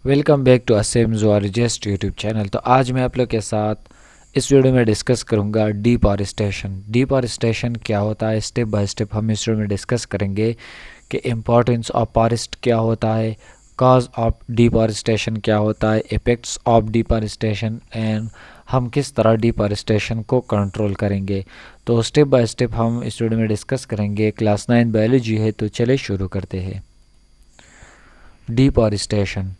Welcome back to Assam zoologist YouTube channel. तो आज मैं आप लोग के साथ इस वीडियो में डिस्कस करूंगा डिफॉरेस्टेशन। डिफॉरेस्टेशन क्या होता है, स्टेप बाय स्टेप हम इस वीडियो में डिस्कस करेंगे कि इम्पोर्टेंस ऑफ फॉरेस्ट क्या होता है, कॉज ऑफ डिफॉरेस्टेशन क्या होता है, इफेक्ट्स ऑफ डिफॉरेस्टेशन एंड हम किस तरह डिफॉरेस्टेशन को कंट्रोल करेंगे। तो स्टेप बाय स्टेप हम इस वीडियो में डिस्कस करेंगे। क्लास 9 बायोलॉजी है, तो चले शुरू करते हैं। डिफॉरेस्टेशन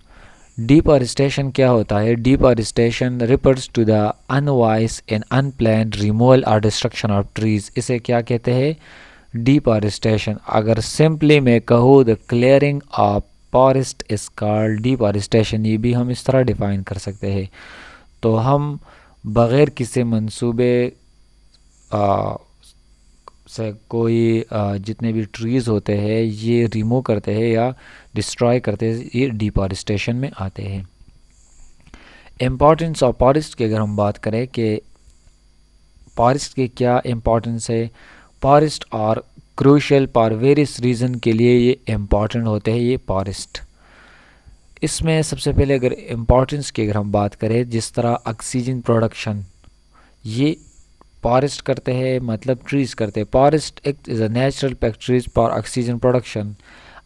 डिफॉरेस्टेशन क्या होता है? Deforestation refers to the unwise and unplanned removal और डिस्ट्रक्शन ऑफ ट्रीज। इसे क्या कहते हैं? डिफॉरेस्टेशन। अगर सिंपली मैं कहूँ the clearing of forest is called deforestation, ये भी हम इस तरह डिफाइन कर सकते हैं। तो हम बग़ैर किसी मंसूबे से कोई जितने भी ट्रीज़ होते हैं ये रिमूव करते हैं या डिस्ट्रॉय करते हैं, ये डिफॉरेस्टेशन में आते हैं। इम्पॉर्टेंस ऑफ फॉरेस्ट की अगर हम बात करें कि फॉरेस्ट के क्या इम्पोर्टेंस है, फॉरेस्ट और क्रूशियल फॉर वेरियस रीज़न के लिए ये इम्पॉर्टेंट होते हैं ये फॉरेस्ट। इसमें सबसे पहले अगर इम्पोर्टेंस की अगर हम बात करें, जिस तरह ऑक्सीजन प्रोडक्शन ये फॉरेस्ट करते हैं, मतलब ट्रीज करते हैं। फॉरेस्ट एक is a natural factories for oxygen production.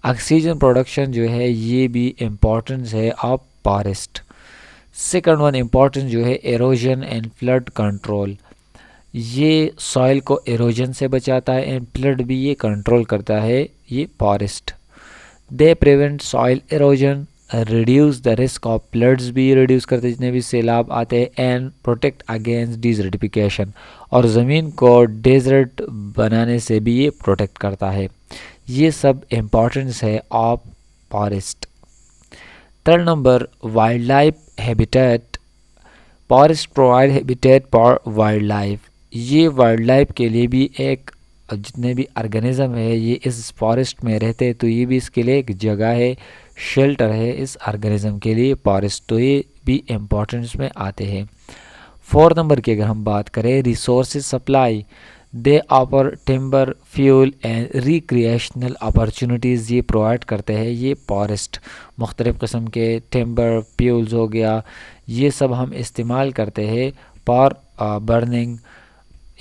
Oxygen production जो है ये भी इम्पोर्टेंस है of forest. Second one importance जो है एरोजन एंड फ्लड कंट्रोल, ये सॉइल को एरोजन से बचाता है एंड फ्लड भी ये कंट्रोल करता है ये forest. They prevent soil halogen, reduce the risk of floods भी रिड्यूस करते हैं जितने भी सैलाब आते हैं, एंड प्रोटेक्ट अगेंस्ट डिजर्टिफिकेशन, और ज़मीन को डेजर्ट बनाने से भी ये प्रोटेक्ट करता है। ये सब इम्पॉर्टेंस है of forest. Third number wild life habitat. Forest provide habitat for wild life, ये वाइल्ड लाइफ के लिए भी एक, जितने भी ऑर्गेनिज्म है ये इस फॉरेस्ट में रहते हैं तो ये भी इसके लिए एक जगह है, शेल्टर है इस ऑर्गेनिज्म के लिए फॉरेस्ट, तो ये भी इम्पोर्टेंस में आते हैं। फोर्थ नंबर की अगर हम बात करें resources supply, they offer timber fuel and recreational opportunities, ये प्रोवाइड करते हैं ये फॉरेस्ट। मुख्तलिफ़ किस्म के टिम्बर फ्यूल्स हो गया, ये सब हम इस्तेमाल करते हैं फॉर बर्निंग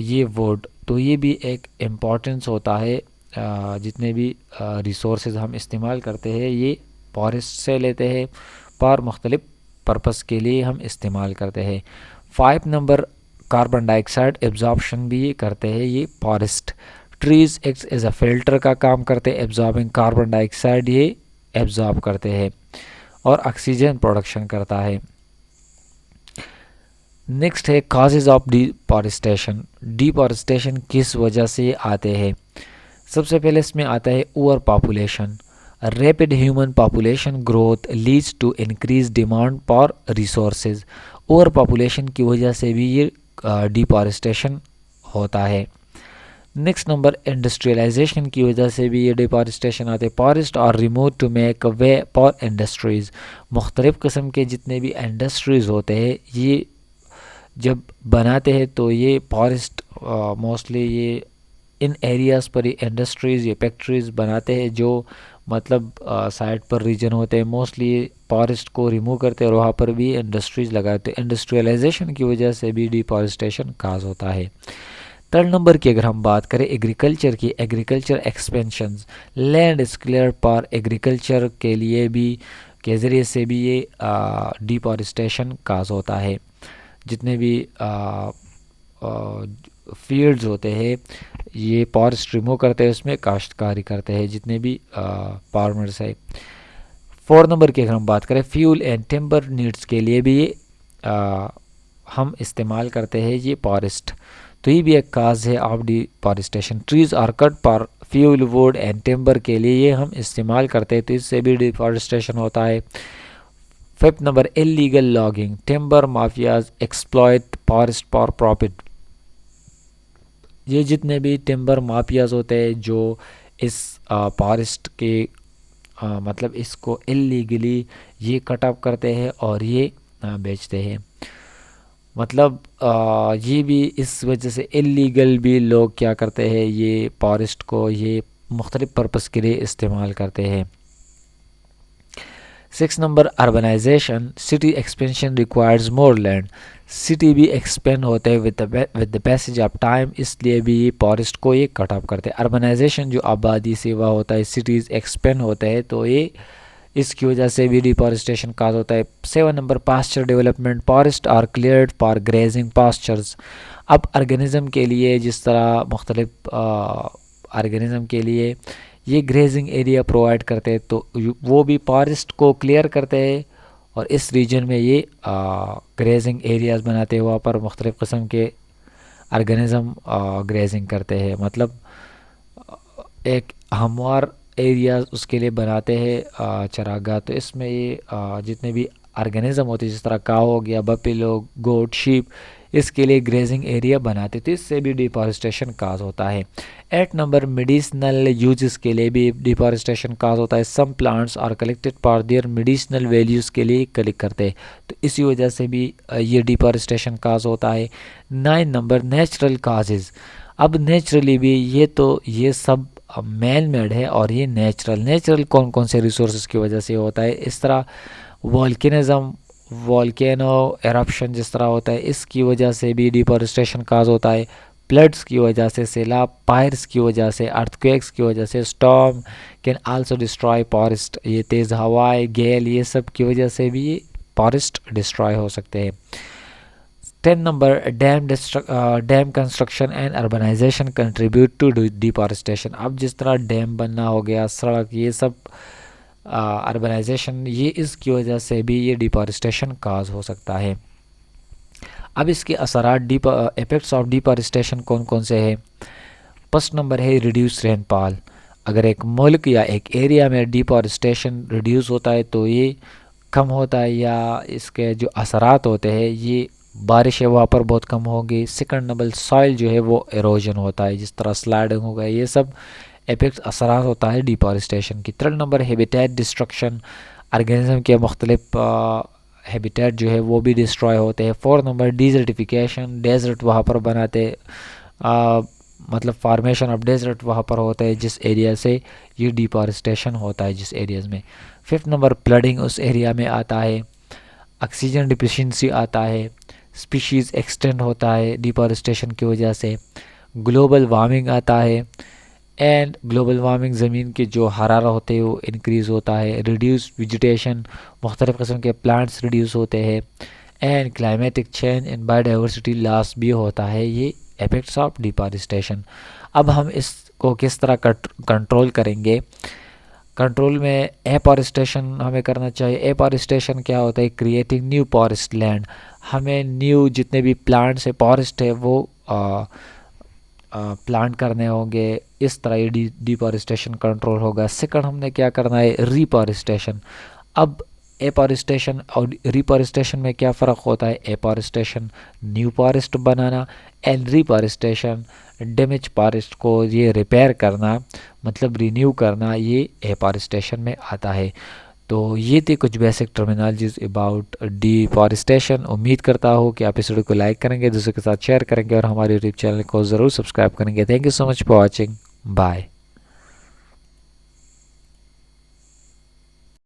ये वुड, तो ये भी एक इम्पॉर्टेंस होता है। जितने भी रिसोर्सेज हम इस्तेमाल करते हैं ये फॉरेस्ट से लेते हैं, पर मुख्तलिफ पर्पस के लिए हम इस्तेमाल करते हैं। 5 नंबर कार्बन डाइऑक्साइड एब्जॉर्प्शन भी ये करते हैं ये forest. Trees act as a filter का काम करते हैं, एब्जॉर्बिंग कार्बन डाइऑक्साइड ये एब्जॉर्ब करते हैं, और ऑक्सीजन प्रोडक्शन करता है। नेक्स्ट है काजेज ऑफ डिफॉरेस्टेशन। डिफॉरेस्टेशन किस वजह से आते हैं? सबसे पहले इसमें आता है overpopulation. Rapid human population growth leads to increase demand for resources. Overpopulation की वजह से भी ये डिफॉरेस्टेशन होता है। नेक्स्ट नंबर इंडस्ट्रियलाइजेशन की वजह से भी ये डिफॉरेस्टेशन आते हैं। फॉरेस्ट और remove to make way for industries, मुख्तलिफ़ किस्म के जितने भी इंडस्ट्रीज़ होते हैं ये जब बनाते हैं तो ये फॉरेस्ट मोस्टली ये इन एरियाज़ पर ही इंडस्ट्रीज़ या फैक्ट्रीज़ बनाते हैं, जो मतलब साइड पर रीजन होते हैं मोस्टली फॉरेस्ट को रिमूव करते हैं और वहाँ पर भी इंडस्ट्रीज़ लगाते हैं। इंडस्ट्रियलाइजेशन की वजह से भी डिफॉरेस्टेशन काज होता है। थर्ड नंबर की अगर हम बात करें एग्रीकल्चर की, agriculture expansions, land is clear for agriculture के लिए भी के ज़रिए से भी ये डिफॉरेस्टेशन काज होता है। जितने भी फील्ड्स होते हैं ये फॉरेस्ट रिमूव करते हैं, उसमें काश्तकारी करते हैं जितने भी फार्मर्स है। 4 नंबर की अगर हम बात करें फ्यूल एंड टिम्बर नीड्स के लिए भी ये हम इस्तेमाल करते हैं ये फॉरेस्ट, तो ये भी एक काज है of deforestation. Trees are cut for fuel wood and timber के लिए ये हम इस्तेमाल करते हैं, तो इससे भी डिफॉरेस्टेशन होता है। 5th number illegal logging, timber mafias exploit forest for profit. ये जितने भी टिम्बर माफियाज होते हैं जो इस फॉरेस्ट के मतलब इसको इलीगली ये कट अप करते हैं और ये बेचते हैं। मतलब ये भी इस वजह से इलीगल भी लोग क्या करते हैं ये फॉरेस्ट को ये मुख्तलिफ पर्पस के लिए इस्तेमाल करते हैं। 6 number urbanization, city expansion requires more land. City भी एक्सपेंड होते हैं with the passage of time, इसलिए भी ये फॉरेस्ट को ये कट ऑफ करते हैं। अर्बनाइजेशन जो आबादी सेवा होता है, सिटीज़ एक्सपेंड होते हैं, तो ये इसकी वजह से भी डिफॉरेस्टेशन काज होता है। 7 number pasture development, forest are cleared for grazing pastures. अब ऑर्गेनिज्म के लिए जिस तरह मुख्तलिफ ऑर्गेनिज्म के लिए ये ग्रेजिंग एरिया प्रोवाइड करते हैं, तो वो भी फॉरेस्ट को क्लियर करते हैं और इस रीजन में ये ग्रेजिंग एरियाज़ बनाते हैं, वहाँ पर मुख्तलिफ़ किस्म के ऑर्गेनिज्म ग्रेजिंग करते हैं। मतलब एक हमवार एरियाज उसके लिए बनाते हैं चरागाह। तो इसमें ये जितने भी ऑर्गेनिज्म होते हैं, जिस तरह काव हो गया, बफेलो, गोट, शीप, इसके लिए ग्रेजिंग एरिया बनाते, तो इससे भी डिफॉरेस्टेशन काज होता है। 8 नंबर मेडिसिनल यूजेस के लिए भी डिफॉरेस्टेशन काज होता है। Some plants are collected for their medicinal values के लिए कलेक्ट करते हैं, तो इसी वजह से भी ये डिफॉरेस्टेशन काज होता है। 9 नंबर नेचुरल काजेज़। अब नेचुरली भी ये सब मैन मेड है और ये नेचुरल कौन कौन से रिसोर्सेज की वजह से होता है। इस तरह वॉल्केनिज्म, वॉल्केनो एरप्शन जिस तरह होता है, इसकी वजह से भी डिफॉरेस्टेशन काज होता है। फ्लड्स की वजह से, सैलाब, फायर्स की वजह से, अर्थक्वेक्स की वजह से, storm can also destroy forest. ये तेज़ हवाएं, गैल, ये सब की वजह से भी ये फॉरेस्ट डिस्ट्रॉय हो सकते हैं। 10 number dam construction and urbanization contribute to deforestation. अब जिस तरह डैम बनना हो गया, सड़क, ये सब अर्बनाइजेशन, ये इसकी वजह से भी ये डिफॉरेस्टेशन काज हो सकता है। अब इसके असरात, इफेक्ट्स ऑफ डिफॉरेस्टेशन कौन कौन से हैं। फर्स्ट नंबर है रिड्यूस रेनफॉल। अगर एक मुल्क या एक एरिया में डिफॉरेस्टेशन रिड्यूस होता है तो ये कम होता है, या इसके जो असरात होते हैं, ये बारिश है वहाँ पर बहुत कम होगी। सेकंड नंबर सॉइल जो है वो एरोजन होता है, जिस तरह स्लाइडिंग हो गया, ये सब इफेक्ट असरात होता है डिफॉरेस्टेशन की। Third number habitat destruction, organism के मुख्तलिफ हैबिटेट जो है वो भी डिस्ट्रॉय होते हैं। फोर्थ नंबर डिजर्टिफिकेशन, डेजर्ट वहाँ पर बनाते, मतलब फार्मेशन ऑफ डेजर्ट वहाँ पर होता है जिस एरिया से ये डिफॉरेस्टेशन होता है, जिस एरियाज़ में। फिफ्थ नंबर फ्लडिंग उस एरिया में आता है। ऑक्सीजन डिफिशिएंसी आता है। स्पीशीज़ एक्सटेंड होता है डिफॉरेस्टेशन की वजह से। ग्लोबल वार्मिंग आता है, एंड ग्लोबल वार्मिंग ज़मीन के जो हरारा होते हैं वो इंक्रीज़ होता है। रिड्यूस वेजिटेशन, मुख्तलिफ़ किस्म के प्लांट्स रिड्यूस होते हैं। And climatic change and biodiversity loss भी होता है, ये इफेक्ट्स ऑफ डिफॉरेस्टेशन। अब हम इसको किस तरह कंट्रोल करेंगे। कंट्रोल में एफॉरेस्टेशन हमें करना चाहिए। एफॉरेस्टेशन क्या होता है, क्रिएटिंग न्यू फॉरेस्ट लैंड। हमें न्यू जितने भी प्लांट्स है, फॉरेस्ट है, वो प्लांट करने होंगे, इस तरह ये डिफॉरेस्टेशन कंट्रोल होगा। सेकंड हमने क्या करना है, रिफॉरेस्टेशन। अब एफॉरेस्टेशन और रिफॉरेस्टेशन में क्या फ़र्क होता है। Afforestation new forest banana, and reforestation damage forest को ये रिपेयर करना, मतलब रिन्यू करना, ये एफॉरेस्टेशन में आता है। तो ये थी कुछ बेसिक टर्मिनोलॉजीज अबाउट डिफॉरेस्टेशन। उम्मीद करता हूँ कि आप इस वीडियो को लाइक करेंगे, दूसरों के साथ शेयर करेंगे और हमारे यूट्यूब चैनल को ज़रूर सब्सक्राइब करेंगे। Thank you so much for watching. Bye.